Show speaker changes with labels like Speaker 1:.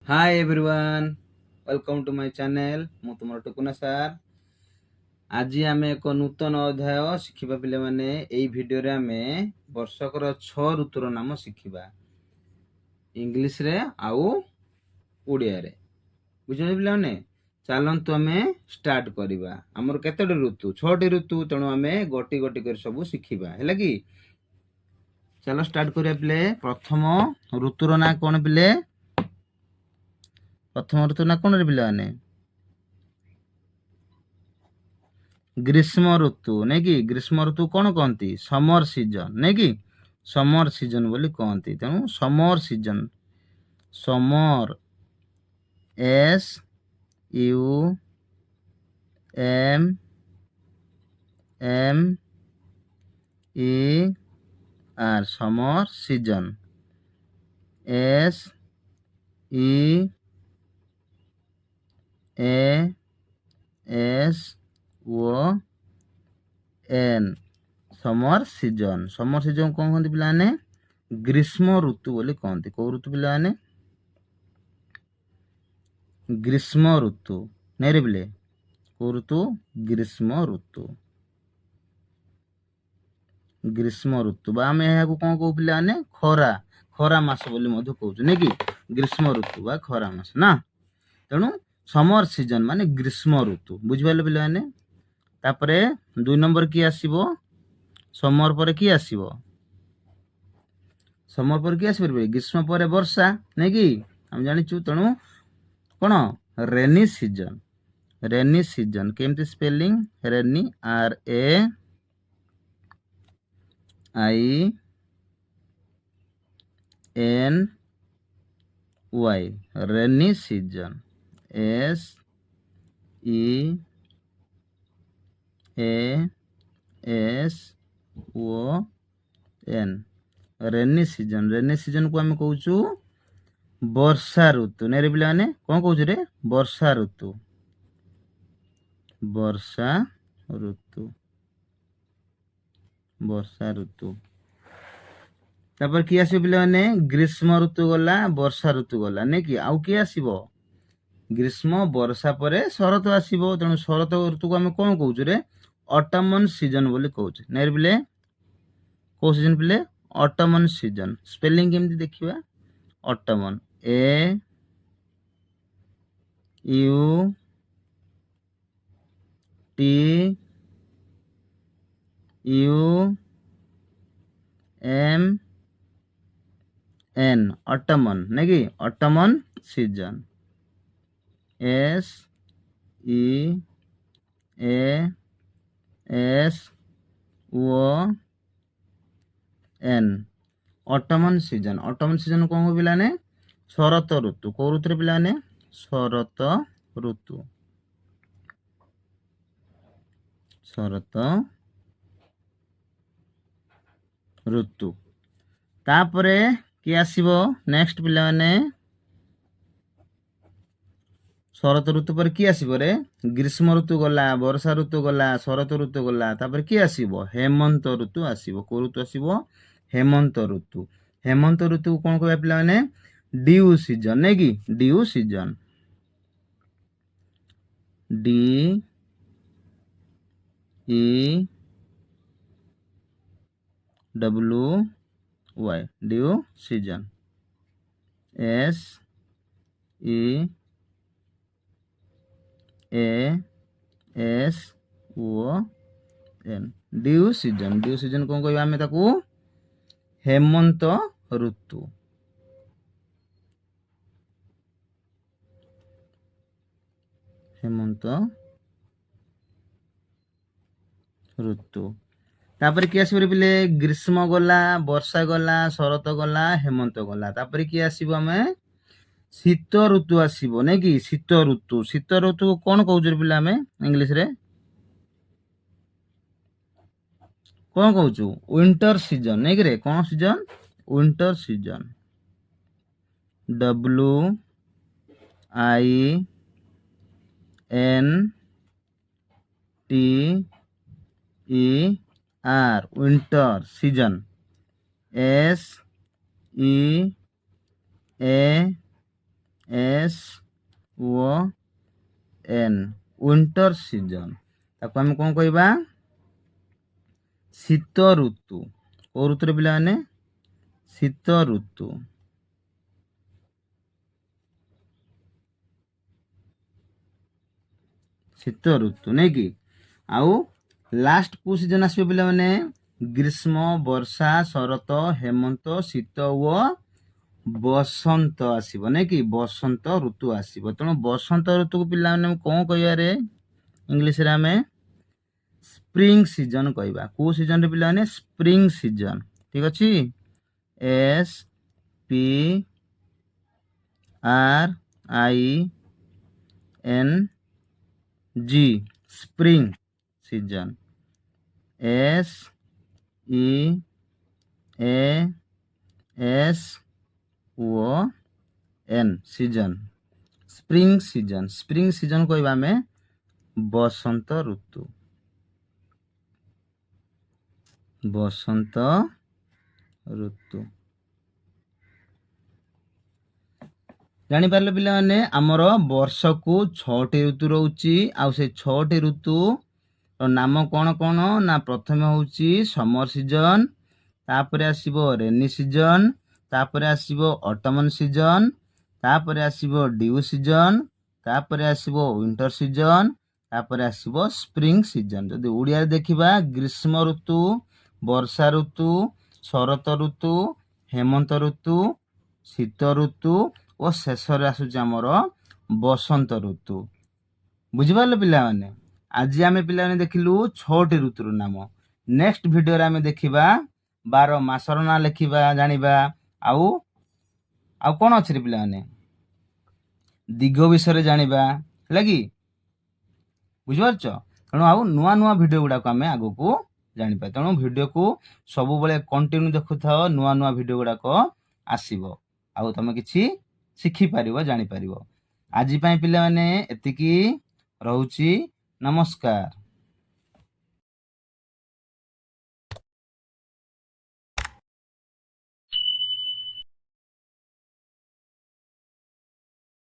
Speaker 1: Hi everyone, welcome to my channel. मु तुम टुकुना सार। आज आम एक नूतन अध्याय शिखा पे मैंने यही भिडियो आम वर्षकर 6 ऋतुर नाम शिखा इंग्लिश रे आउ ओडिया रे। बुझे पे चलतु आम स्टार्ट करवा। आमर केतोटी ऋतु? 6टी ऋतु। तेणु आम गोटी गोटी कर सब शिखा है कि चलो स्टार्ट करिया पिले। प्रथम ऋतुर ना कौन पिले? प्रथम ऋतु ना कौन रे पिले माने? ग्रीष्म ऋतु नहीं कि? ग्रीष्म ऋतु कौन कहती? समर सीजन नहीं कि? समर सीजन बोली कहती। तेणु summer season, summer S U M M E R, summer season. S E A S O N, summer season. Summer season कौन कहते पिलाने? ग्रीष्म ऋतु बोली कहती। कौ ऋतु पिलाने? ग्रीष्म ऋतु नहीं रे पिले। कौ ऋतु? ग्रीष्म ऋतु। ग्रीष्म ऋतु बा आम यहाँ कौन कहू पिलाने? खरा, खरा मास बोली मधु कहूँ नहीं कि? ग्रीष्म ऋतु बा खरा मास ना। तेणु समर सीजन माने ग्रीष्म ऋतु। बुझिपारे पिला माने? तापरे 2 नंबर की आसीबो? समर पर की आसीबो? समर पर की आसी परबे? ग्रीष्म पर वर्षा नहीं कि? हम जानिचु। तेणु कौन? Rainy season. रेनी सीजन केमती spelling? Rainy, R A I N Y, rainy season. S E A S O N, rainy season. Rainy season को आम कहूँ वर्षा ऋतु नहीं रे पिला माने? कौन कहूँ रे? वर्षा ऋतु, वर्षा ऋतु, वर्षा ऋतु। तापर कि आसीबो पिला माने? ग्रीष्म ऋतु गला, वर्षा ऋतु गला नहीं कि? आउ कि आसीबो? ग्रीष्म वर्षा परे शरत आसीबो। तेणु शरत ऋतु को आम कौन कहूँ रे? ऑटमन सीजन बोली कहूँ नहीं रे पिले? कौ सीजन पिले? Ottoman season. स्पेलिंग केमती देखिबा? Autumn, A U T U M N, autumn नहीं कि? Autumn season. S E A S O N, autumn season. Autumn season कौन हो पिलाने? शरत ऋतु। कौ ऋतु पिलाने? शरत ऋतु, शरत ऋतु। तापरे कि आसीबो नेक्स्ट पिला माने? शरत ऋतु पर कि आसीबो रे? ग्रीष्म ऋतु गला, वर्षा ऋतु गला, शरत ऋतु गला। तापर कि आसीबो? हेमंत ऋतु आसीबो। को ऋतु आसीबो? हेमंत ऋतु। हेमंत ऋतु कौन कहबा पिला माने? ड्यू सीजन नहीं कि? Dew season, D E W Y, dew season. S E A S O N, dew season. Dew season कौन कहबा आमे ताकू? हेमंत ऋतु, हेमंत ऋतु। तापर कि आसीबो पिले? ग्रीष्म गला, वर्षा गला, शरत गला, हेमंत गला। तापर कि आसीबो आमे? शीत ऋतु आसीबो नहीं कि? शीत ऋतु। शीत ऋतु कौन कहूँ रे पिला आमे इंग्लिश रे? कौन कहूँ? विंटर सीजन नहीं कि रे? कौन सीजन? Winter season. W I N T E R, winter season. S E A S O N winter season ताको आम कौन कहबा शीत ऋतु को ऋतु पिला माने शीत ऋतु शीत ऋतु नहीं कि आउ लास्ट को सीजन आसबे पिला माने ग्रीष्म वर्षा शरत हेमंत शीत ओ बसंत आसब नहीं कि बसंत ऋतु आसब तेणु बसंत ऋतु को पिला माने कौन कहबारे इंग्लिश रे आमे स्प्रिंग सीजन कहबा को सीजन रे पिला माने स्प्रिंग सीजन ठीक अछि S P R I N G spring season S E A S O N season spring season कहबा में बसंत ऋतु जानी पारले पिला माने हमर वर्ष को 6टी ऋतु रहउची आ से 6टी ऋतु नाम कौन कौन ना प्रथम होउची समर सीजन तापरे आसीबो रेनी सीजन तापरे आसीबो ऑटमन सीजन तापरे आसीबो ड्यू सीजन तापरे आसीबो विंटर सीजन तापरे आसीबो स्प्रिंग सीजन जदि ओडिया देखिबा ग्रीष्म ऋतु वर्षा ऋतु शरत ऋतु हेमंत ऋतु शीत ऋतु और शेष रे आसुची हमर बसंत ऋतु बुझिपारले पिला माने आज आमे पिला माने देखिलु 6टी ऋतुर नाम नेक्स्ट वीडियो रे आमे देखिबा 12 मासर ना लेखिबा जानिबा आउ आउ कोन अछि रे पिला माने दिग विषय रे जानिबा लागि बुझिपारछ तेणु आउ नुआ नुआ वीडियो गुडा को आमे आगो को जानिबा तेणु वीडियो को सब बेले कंटिन्यू देखुथाओ नुआ नुआ वीडियो गुडा को आसीबो आउ तमे किछि शिखि पारिबो जानि पारिबो आज पई पिला माने एतिकी रहउची नमस्कार।